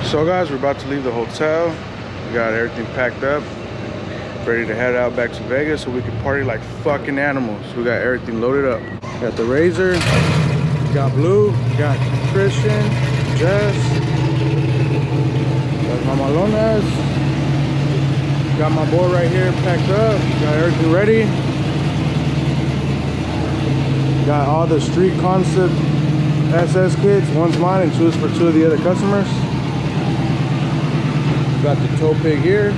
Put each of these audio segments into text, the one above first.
So guys, we're about to leave the hotel. We got everything packed up, ready to head out back to Vegas so we can party like fucking animals. We got everything loaded up. Got the Razor, got Blue, got Christian, Jess, got Mamalonas, got my boy right here packed up, got everything ready. Got all the street concept SS kits, one's mine and two's for two of the other customers. Got the tow pig here.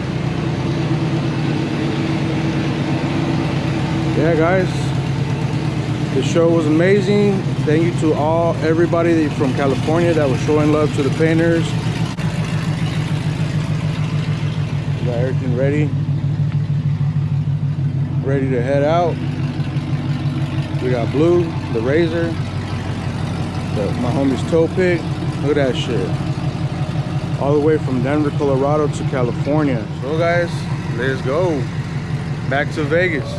Yeah guys, the show was amazing. Thank you to everybody from California that was showing love to the painters. Got everything ready to head out. We got Blue, the Razor, my homie's tow pig. Look at that shit. All the way from Denver, Colorado to California. So guys, let's go back to Vegas.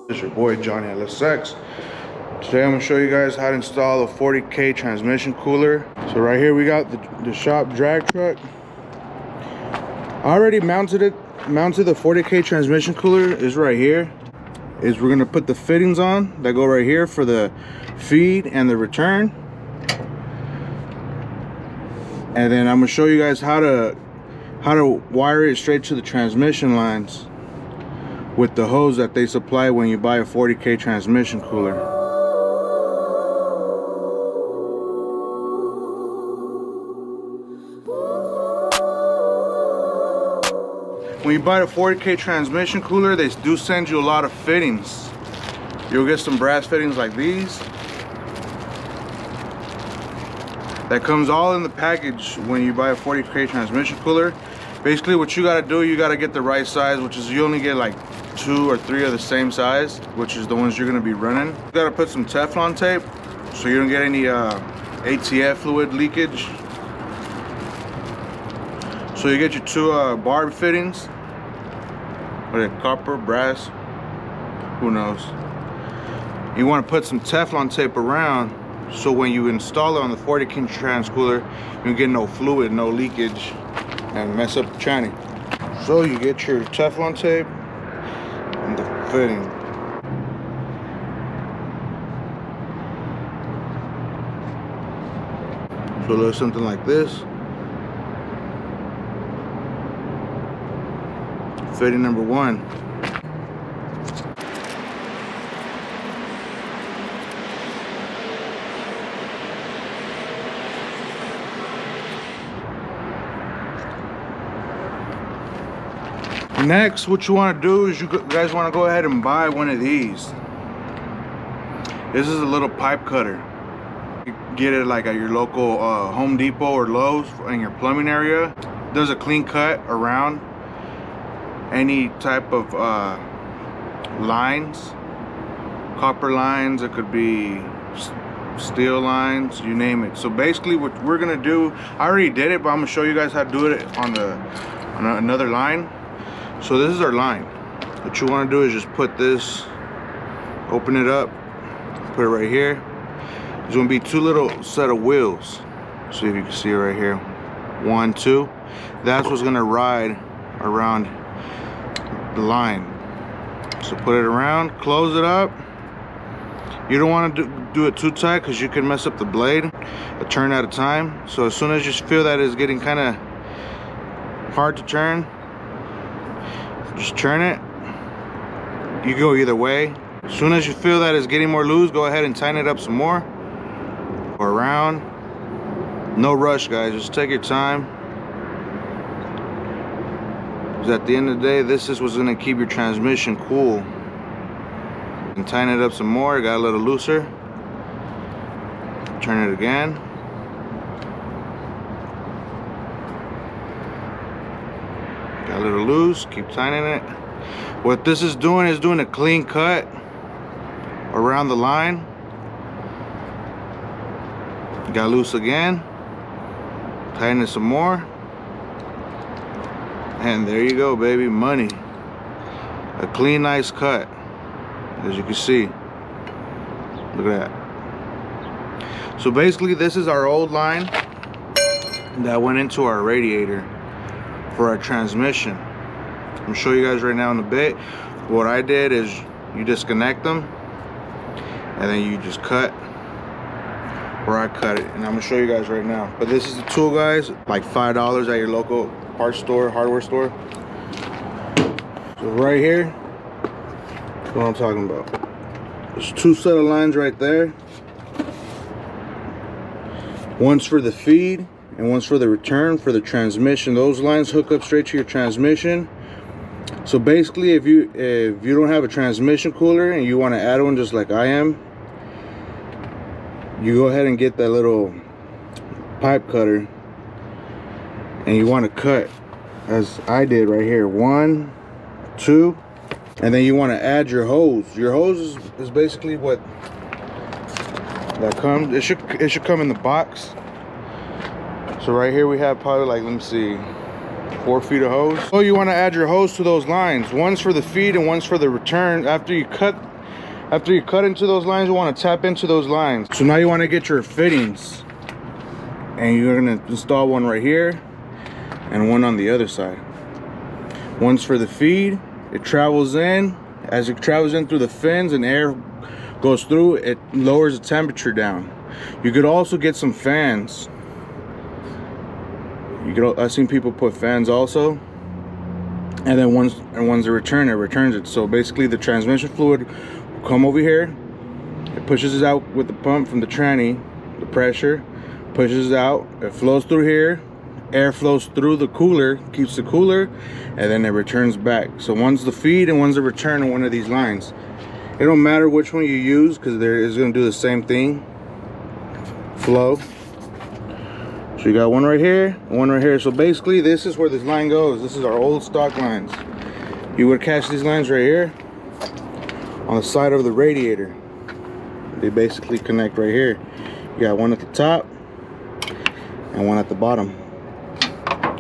It's your boy Johnny LSX. Today I'm going to show you guys how to install a 40K transmission cooler. So right here we got the shop drag truck. I already mounted the 40K transmission cooler is right here. We're going to put the fittings on that go right here for the feed and the return. And then I'm going to show you guys how to wire it straight to the transmission lines with the hose that they supply when you buy a 40K transmission cooler. When you buy a 40K transmission cooler, they do send you a lot of fittings. You'll get some brass fittings like these. That comes all in the package when you buy a 40K transmission cooler. Basically what you gotta do, you gotta get the right size, which is you only get like 2 or 3 of the same size, which is the ones you're gonna be running. You gotta put some Teflon tape so you don't get any ATF fluid leakage. So you get your 2 barb fittings, or copper, brass, who knows. You wanna put some Teflon tape around so when you install it on the 40K trans cooler, you don't get no fluid, no leakage, and mess up the tranny. So you get your Teflon tape and the fitting. So it looks something like this. Fitting number 1. Next, what you want to do is you guys want to go ahead and buy one of these. This is a little pipe cutter. You get it like at your local Home Depot or Lowe's in your plumbing area. Does a clean cut around any type of lines, copper lines. It could be steel lines, you name it. So basically, what we're gonna do, I already did it, but I'm gonna show you guys how to do it on another line. So this is our line. What you want to do is just put this, open it up, put it right here. There's going to be 2 little set of wheels. See if you can see it right here. 1, 2. That's what's going to ride around the line. So put it around, close it up. You don't want to do it too tight because you can mess up the blade a turn at a time. So as soon as you feel that it's getting kind of hard to turn, just turn it. You go either way. As soon as you feel that it's getting more loose, go ahead and tighten it up some more, or around. No rush, guys, just take your time. Because at the end of the day, this is what's gonna keep your transmission cool. And tighten it up some more, got a little looser. Turn it again. Got a little loose, keep tightening it. What this is doing a clean cut around the line. Got loose again. Tighten it some more. And there you go, baby, money. A clean, nice cut, as you can see. Look at that. So basically, this is our old line that went into our radiator for our transmission. I'm gonna show you guys right now in a bit. What I did is you disconnect them and then you just cut where I cut it, and I'm gonna show you guys right now. But this is the tool, guys, like $5 at your local parts store, hardware store. So right here, that's what I'm talking about. There's two set of lines right there. One's for the feed and one's for the return for the transmission. Those lines hook up straight to your transmission. So basically, if you don't have a transmission cooler and you want to add one just like I am, you go ahead and get that little pipe cutter and you want to cut, as I did right here, 1, 2, and then you want to add your hose. Your hose is basically what that comes. It should come in the box. So right here we have probably, like, let me see, 4 feet of hose. So you want to add your hose to those lines. One's for the feed and one's for the return. After you cut into those lines, you want to tap into those lines. So now you want to get your fittings, and you're going to install one right here and one on the other side. One's for the feed. It travels in. As it travels in through the fins and air goes through, it lowers the temperature down. You could also get some fans. I've seen people put fans also, and then one's the return. It returns it. So basically, the transmission fluid will come over here. It pushes it out with the pump from the tranny. The pressure pushes it out. It flows through here. Air flows through the cooler, keeps the cooler, and then it returns back. So one's the feed and one's the return on one of these lines. It don't matter which one you use, because it's going to do the same thing. Flow. So you got one right here, one right here. So basically, this is where this line goes. This is our old stock lines. You would catch these lines right here on the side of the radiator. They basically connect right here. You got one at the top and one at the bottom.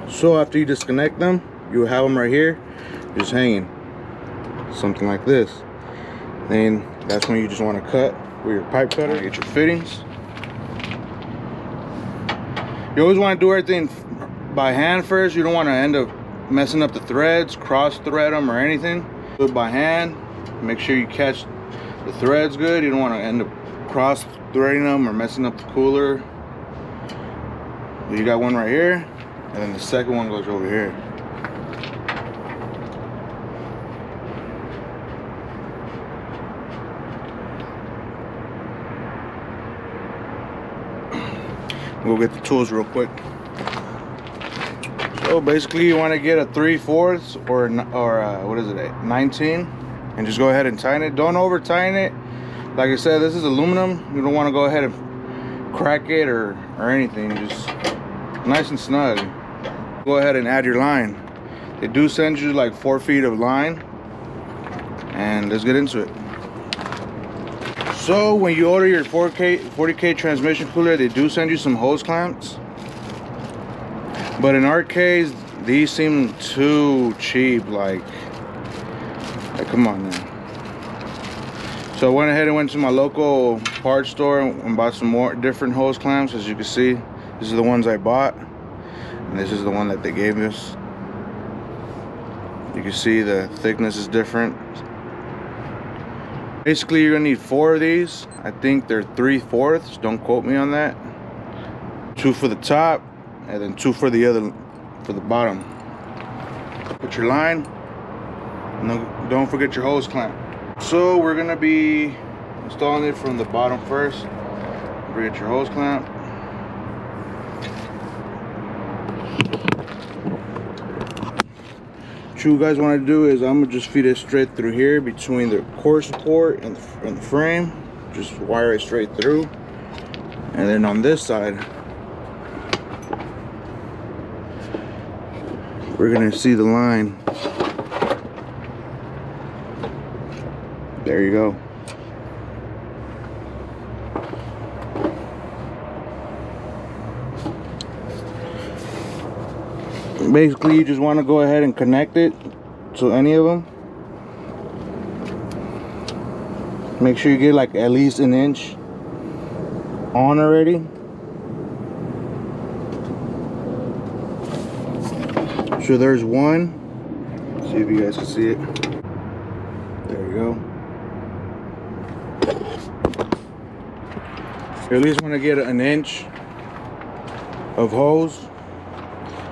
So after you disconnect them, you will have them right here, just hanging, something like this. Then that's when you just want to cut with your pipe cutter. Get your fittings. You always want to do everything by hand first. You don't want to end up messing up the threads, cross thread them or anything. Do it by hand. Make sure you catch the threads good. You don't want to end up cross threading them or messing up the cooler. You got one right here, and then the second one goes over here. We'll get the tools real quick. So basically, you want to get a 3/4 or what is it, 19, and just go ahead and tighten it. Don't over tighten it. Like I said, this is aluminum. You don't want to go ahead and crack it or anything. Just nice and snug. Go ahead and add your line. They do send you like 4 feet of line, and let's get into it. So when you order your 40K transmission cooler, they do send you some hose clamps. But in our case, these seem too cheap. Like come on now. So I went ahead and went to my local parts store and bought some more different hose clamps. As you can see, these are the ones I bought, and this is the one that they gave us. You can see the thickness is different. Basically, you're gonna need 4 of these. I think they're 3/4. Don't quote me on that. 2 for the top, and then 2 for the bottom. Put your line, and don't forget your hose clamp. So we're gonna be installing it from the bottom first. Get your hose clamp. What you guys want to do is I'm gonna just feed it straight through here between the core support and the frame. Just wire it straight through, and then on this side we're gonna see the line. There you go. Basically, you just want to go ahead and connect it to any of them. Make sure you get like at least an inch on already. So there's one. See if you guys can see it. There you go. You at least want to get an inch of hose.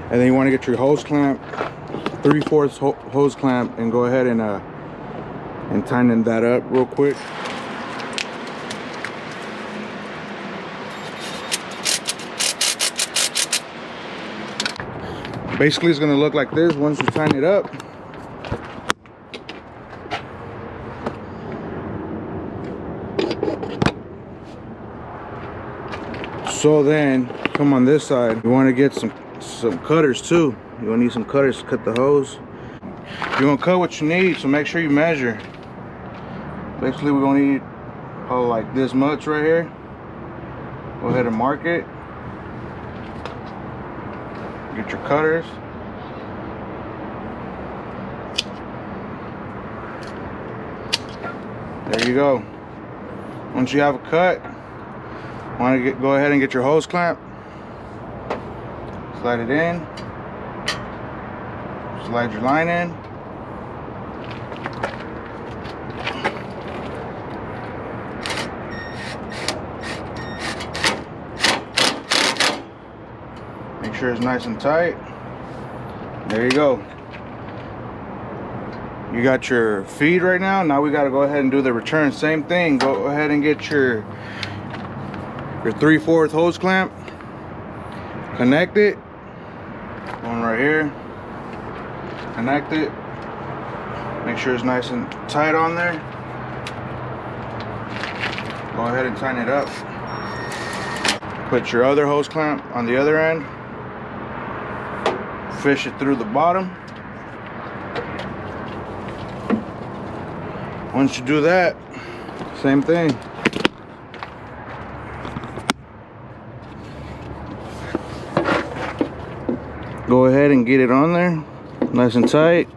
And then you want to get your hose clamp, 3/4 hose clamp, and go ahead and tighten that up real quick. Basically, it's going to look like this once you tighten it up. So then, come on this side, you want to get some cutters too. You want to need some cutters to cut the hose. You're going to cut what you need, so make sure you measure. Basically, we're going to need probably like this much right here. Go ahead and mark it. Get your cutters. There you go. Once you have a cut, want to go ahead and get your hose clamp. Slide it in. Slide your line in. Make sure it's nice and tight. There you go. You got your feed right now. Now we got to go ahead and do the return. Same thing. Go ahead and get your 3/4 hose clamp. Connect it. One right here. Connect it. Make sure it's nice and tight on there. Go ahead and tighten it up. Put your other hose clamp on the other end. Fish it through the bottom. Once you do that, same thing. Go ahead and get it on there, nice and tight.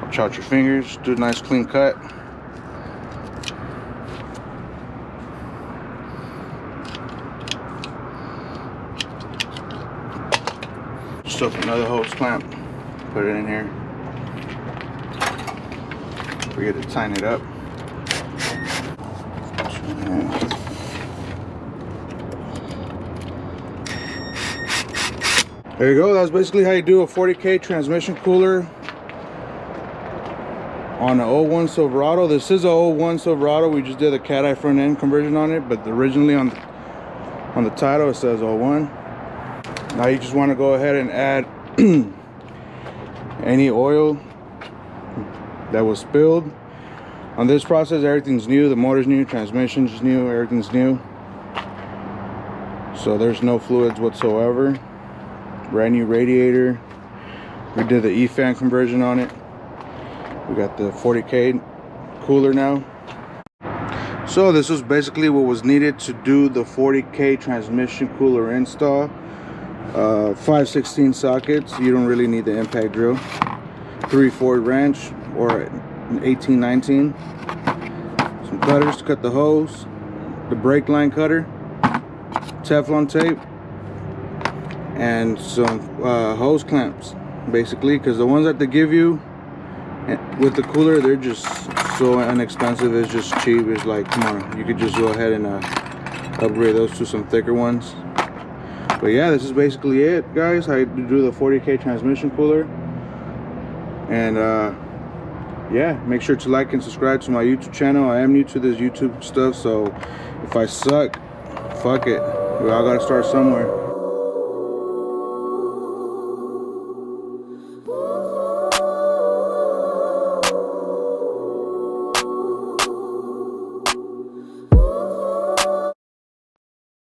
Watch out your fingers, do a nice clean cut. Stuff another hose clamp, put it in here. Forget to tighten it up. There you go. That's basically how you do a 40K transmission cooler on an 01 Silverado. This is a 01 Silverado. We just did a cat-eye front end conversion on it, but originally on the title it says 01. Now you just want to go ahead and add any oil that was spilled. On this process, everything's new. The motor's new, transmission's new, everything's new. So there's no fluids whatsoever. Brand new radiator. We did the E-fan conversion on it. We got the 40K cooler now. So this was basically what was needed to do the 40K transmission cooler install. 5/16 sockets. You don't really need the impact drill. 3/4 wrench or 18/19. Some cutters to cut the hose. The brake line cutter. Teflon tape. And some hose clamps, basically, because the ones that they give you with the cooler, they're just so inexpensive. It's just cheap. It's like, come on, you could just go ahead and upgrade those to some thicker ones. But yeah, this is basically it, guys. I do the 40K transmission cooler. And yeah, make sure to like and subscribe to my YouTube channel. I am new to this YouTube stuff, so if I suck, fuck it. We all gotta start somewhere.